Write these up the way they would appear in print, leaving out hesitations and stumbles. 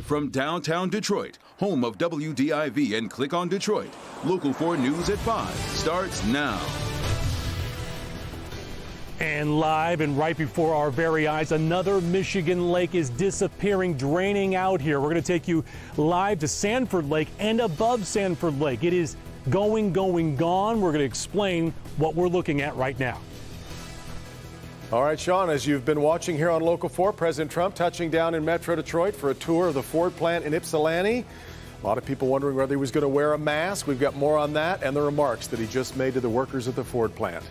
from downtown Detroit, home of WDIV and Click on Detroit, Local 4 News at 5 starts now. And live and right before our very eyes, another Michigan lake is disappearing, draining out here. We're going to take you live to Sanford Lake and above Sanford Lake. It is going, gone. We're going to explain what we're looking at right now. All right, Sean, as you've been watching here on Local 4, President Trump touching down in Metro Detroit for a tour of the Ford plant in Ypsilanti. A lot of people wondering whether he was going to wear a mask. We've got more on that and the remarks that he just made to the workers at the Ford plant.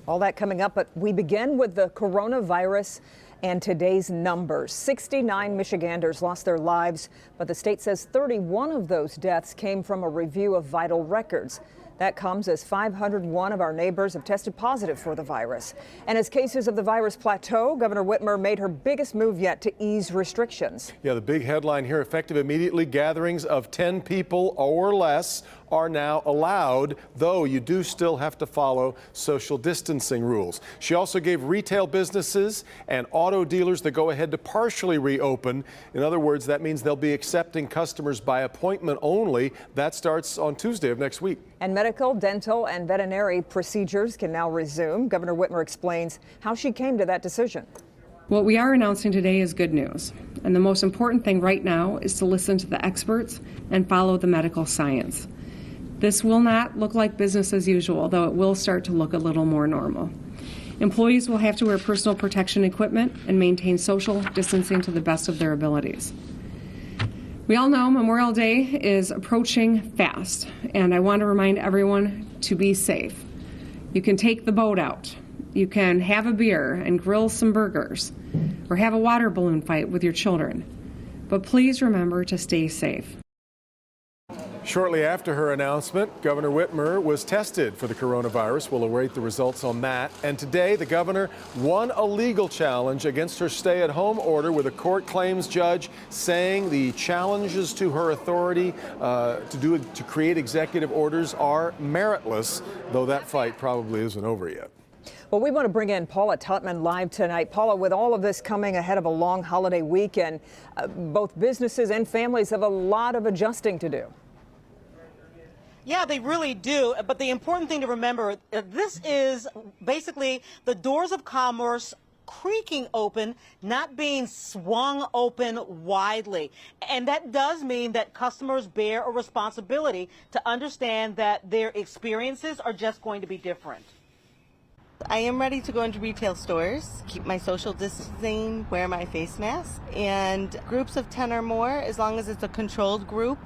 All that coming up, but we begin with the coronavirus and today's numbers. 69 Michiganders lost their lives, but the state says 31 of those deaths came from a review of vital records. That comes as 501 of our neighbors have tested positive for the virus. And as cases of the virus plateau, Governor Whitmer made her biggest move yet to ease restrictions. Yeah, the big headline here, effective immediately, gatherings of 10 people or less are now allowed, though you do still have to follow social distancing rules. She also gave retail businesses and auto dealers the go-ahead to partially reopen. In other words, that means they'll be accepting customers by appointment only. That starts on Tuesday of next week. And medical, dental, and veterinary procedures can now resume. Governor Whitmer explains how she came to that decision. What we are announcing today is good news. And the most important thing right now is to listen to the experts and follow the medical science. This will not look like business as usual, though it will start to look a little more normal. Employees will have to wear personal protection equipment and maintain social distancing to the best of their abilities. We all know Memorial Day is approaching fast, and I want to remind everyone to be safe. You can take the boat out. You can have a beer and grill some burgers, or have a water balloon fight with your children. But please remember to stay safe. Shortly after her announcement, Governor Whitmer was tested for the coronavirus. We'll await the results on that. And today, the governor won a legal challenge against her stay-at-home order with a court claims judge saying the challenges to her authority to create executive orders are meritless, though that fight probably isn't over yet. Well, we want to bring in Paula Tutman live tonight. Paula, with all of this coming ahead of a long holiday weekend, both businesses and families have a lot of adjusting to do. Yeah, they really do. But the important thing to remember, this is basically the doors of commerce creaking open, not being swung open widely. And that does mean that customers bear a responsibility to understand that their experiences are just going to be different. I am ready to go into retail stores, keep my social distancing, wear my face mask, and groups of 10 or more, as long as it's a controlled group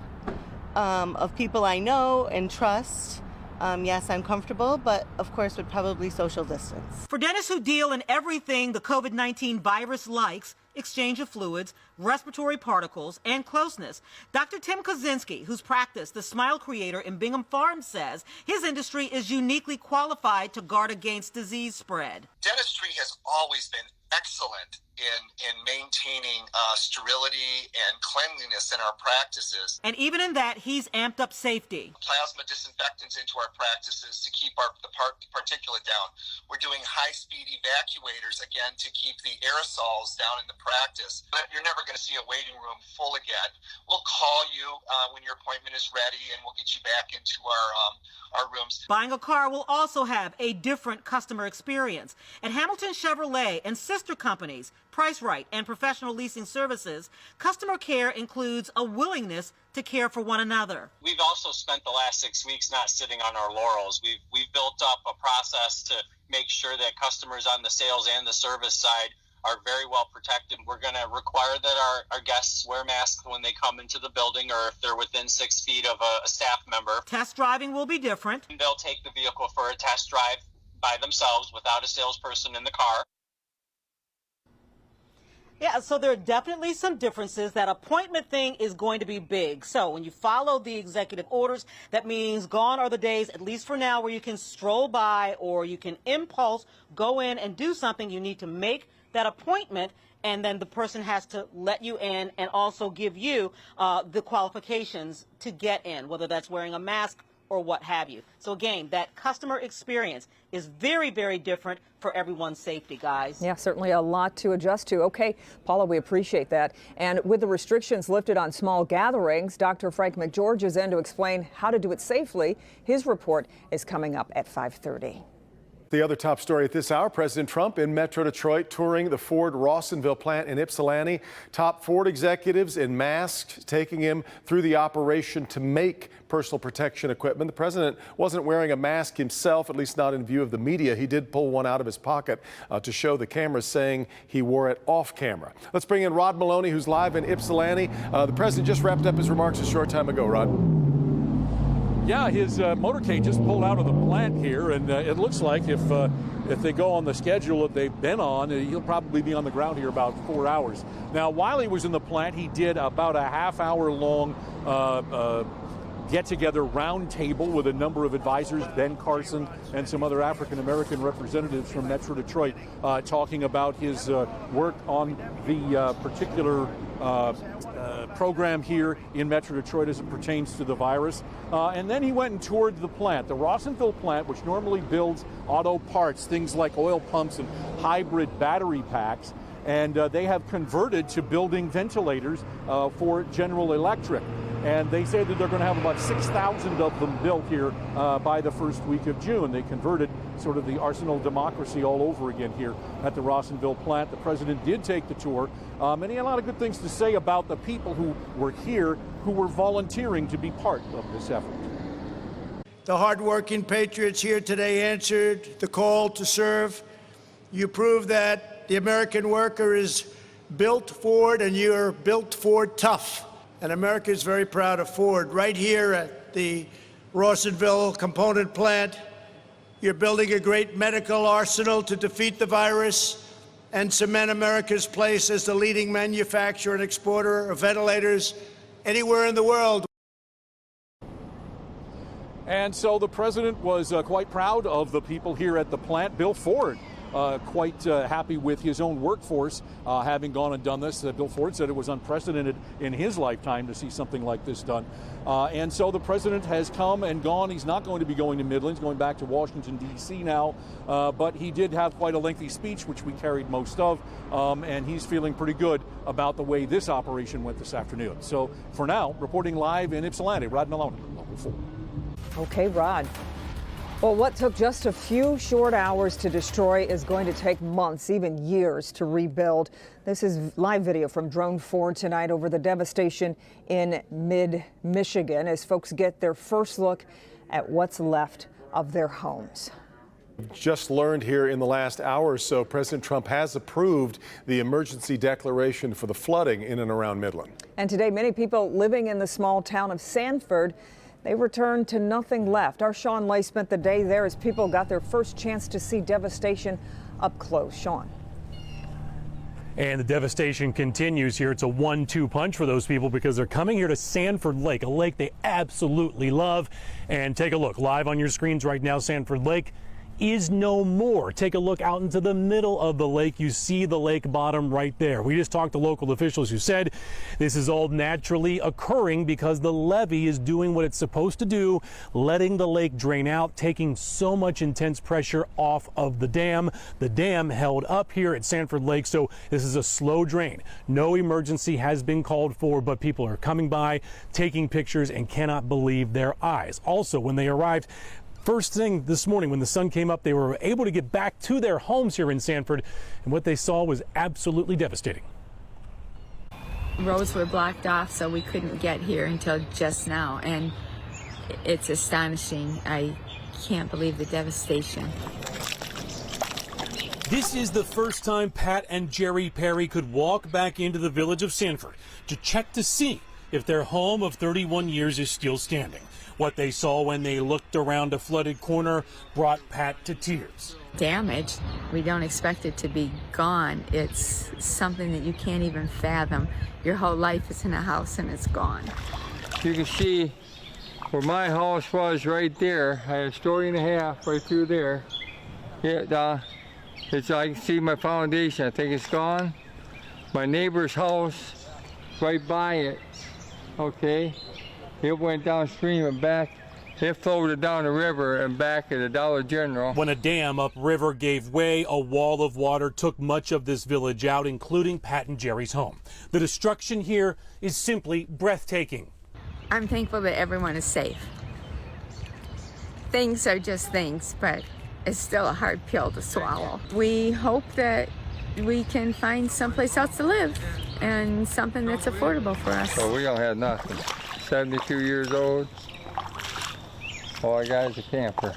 of people I know and trust. Yes, I'm comfortable, but of course would probably social distance. For dentists who deal in everything the COVID-19 virus likes, exchange of fluids, respiratory particles, and closeness, Dr. Tim Kozinski, whose practice, the Smile Creator in Bingham Farms, says his industry is uniquely qualified to guard against disease spread. Dentistry has always been excellent in maintaining sterility and cleanliness in our practices. And even in that, he's amped up safety. Plasma disinfectants into our practices to keep the particulate down. We're doing high-speed evacuators, again, to keep the aerosols down in the practice. But you're never going to see a waiting room full again. We'll call you when your appointment is ready, and we'll get you back into our rooms. Buying a car will also have a different customer experience. At Hamilton Chevrolet and sister companies, Price Right and Professional Leasing Services, customer care includes a willingness to care for one another. We've also spent the last 6 weeks not sitting on our laurels. We've built up a process to make sure that customers on the sales and the service side are very well protected. We're going to require that our guests wear masks when they come into the building, or if they're within 6 feet of a staff member. Test driving will be different. They'll take the vehicle for a test drive by themselves without a salesperson in the car. Yeah, so there are definitely some differences. That appointment thing is going to be big. So when you follow the executive orders, that means gone are the days, at least for now, where you can stroll by or you can impulse, go in and do something. You need to make that appointment, and then the person has to let you in and also give you the qualifications to get in, whether that's wearing a mask or what have you. So again, that customer experience is very, very different for everyone's safety, guys. Yeah, certainly a lot to adjust to. Okay, Paula, we appreciate that. And with the restrictions lifted on small gatherings, Dr. Frank McGeorge is in to explain how to do it safely. His report is coming up at 5:30. The other top story at this hour, President Trump in Metro Detroit touring the Ford Rawsonville plant in Ypsilanti. Top Ford executives in masks taking him through the operation to make personal protection equipment. The president wasn't wearing a mask himself, at least not in view of the media. He did pull one out of his pocket to show the cameras, saying he wore it off camera. Let's bring in Rod Maloney, who's live in Ypsilanti. The president just wrapped up his remarks a short time ago. Rod. Yeah, his motorcade just pulled out of the plant here, and it looks like if they go on the schedule that they've been on, he'll probably be on the ground here about 4 hours. Now, while he was in the plant, he did about a half-hour long get-together round table with a number of advisors, Ben Carson and some other African-American representatives from Metro Detroit, talking about his work on the particular program here in Metro Detroit as it pertains to the virus. And then he went and toured the plant, the Rawsonville plant, which normally builds auto parts, things like oil pumps and hybrid battery packs. And they have converted to building ventilators for General Electric. And they say that they're going to have about 6,000 of them built here by the first week of June. They converted sort of the arsenal of democracy all over again here at the Rawsonville plant. The president did take the tour, and he had a lot of good things to say about the people who were here, who were volunteering to be part of this effort. The hardworking patriots here today answered the call to serve. You proved that the American worker is built Ford, and you're built Ford tough. And America is very proud of Ford. Right here at the Rawsonville component plant, you're building a great medical arsenal to defeat the virus and cement America's place as the leading manufacturer and exporter of ventilators anywhere in the world. And so the president was quite proud of the people here at the plant. Bill Ford, quite happy with his own workforce having gone and done this. Bill Ford said it was unprecedented in his lifetime to see something like this done. And so the president has come and gone. He's not going to be going to Midland. He's going back to Washington, D.C. now. But he did have quite a lengthy speech, which we carried most of. And he's feeling pretty good about the way this operation went this afternoon. So for now, reporting live in Ypsilanti, Rod Maloney, Local 4. Okay, Rod. Well, what took just a few short hours to destroy is going to take months, even years, to rebuild. This is live video from Drone 4 tonight over the devastation in mid-Michigan as folks get their first look at what's left of their homes. Just learned here in the last hour or so, President Trump has approved the emergency declaration for the flooding in and around Midland. And today, many people living in the small town of Sanford, they returned to nothing left. Our Sean Lay spent the day there as people got their first chance to see devastation up close. Sean. And the devastation continues here. It's a 1-2 punch for those people because they're coming here to Sanford Lake, a lake they absolutely love. And take a look live on your screens right now. Sanford Lake is no more. Take a look out into the middle of the lake. You see the lake bottom right there. We just talked to local officials who said this is all naturally occurring because the levee is doing what it's supposed to do, letting the lake drain out, taking so much intense pressure off of the dam. The dam held up here at Sanford Lake, so this is a slow drain. No emergency has been called for, but people are coming by, taking pictures, and cannot believe their eyes. Also, when they arrived, first thing this morning when the sun came up, they were able to get back to their homes here in Sanford, and what they saw was absolutely devastating. Roads were blocked off, so we couldn't get here until just now, and it's astonishing. I can't believe the devastation. This is the first time Pat and Jerry Perry could walk back into the village of Sanford to check to see if their home of 31 years is still standing. What they saw when they looked around a flooded corner brought Pat to tears. Damage, we don't expect it to be gone. It's something that you can't even fathom. Your whole life is in a house and it's gone. You can see where my house was right there. I had a story and a half right through there. Yeah, I can see my foundation. I think it's gone. My neighbor's house right by it, okay? It went downstream and back it floated down the river and back at the Dollar General. When a dam upriver gave way, a wall of water took much of this village out, including Pat and Jerry's home. The destruction here is simply breathtaking. I'm thankful that everyone is safe. Things are just things, but it's still a hard pill to swallow. We hope that we can find someplace else to live and something that's affordable for us. So we don't have nothing. 72 years old. All I got is a camper.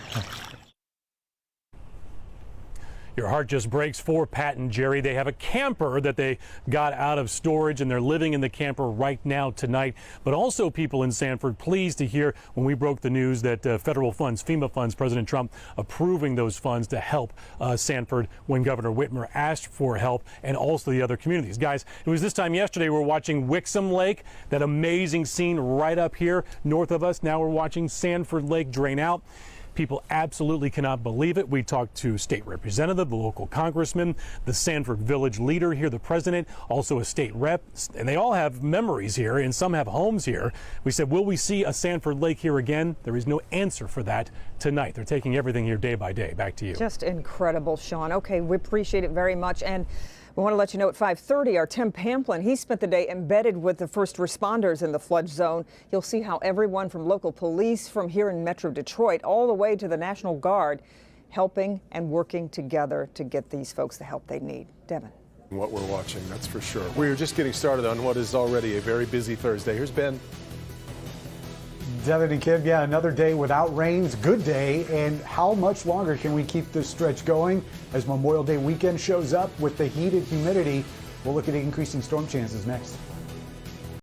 Your heart just breaks for Pat and Jerry. They have a camper that they got out of storage, and they're living in the camper right now tonight. But also people in Sanford pleased to hear when we broke the news that federal funds, FEMA funds, President Trump approving those funds to help Sanford when Governor Whitmer asked for help, and also the other communities. Guys, it was this time yesterday we were watching Wixom Lake, that amazing scene right up here north of us. Now we're watching Sanford Lake drain out. People absolutely cannot believe it. We talked to state representative, the local congressman, the Sanford village leader here, the president, also a state rep, and they all have memories here, and some have homes here. We said, will we see a Sanford Lake here again? There is no answer for that tonight. They're taking everything here day by day. Back to you. Just incredible, Sean. Okay, we appreciate it very much. And we want to let you know at 5:30, our Tim Pamplin, he spent the day embedded with the first responders in the flood zone. You'll see how everyone from local police from here in Metro Detroit all the way to the National Guard helping and working together to get these folks the help they need. Devin. What we're watching, that's for sure. We're just getting started on what is already a very busy Thursday. Here's Ben. Devin and Kim, yeah, another day without rains, good day. And how much longer can we keep this stretch going as Memorial Day weekend shows up with the heat and humidity? We'll look at increasing storm chances next.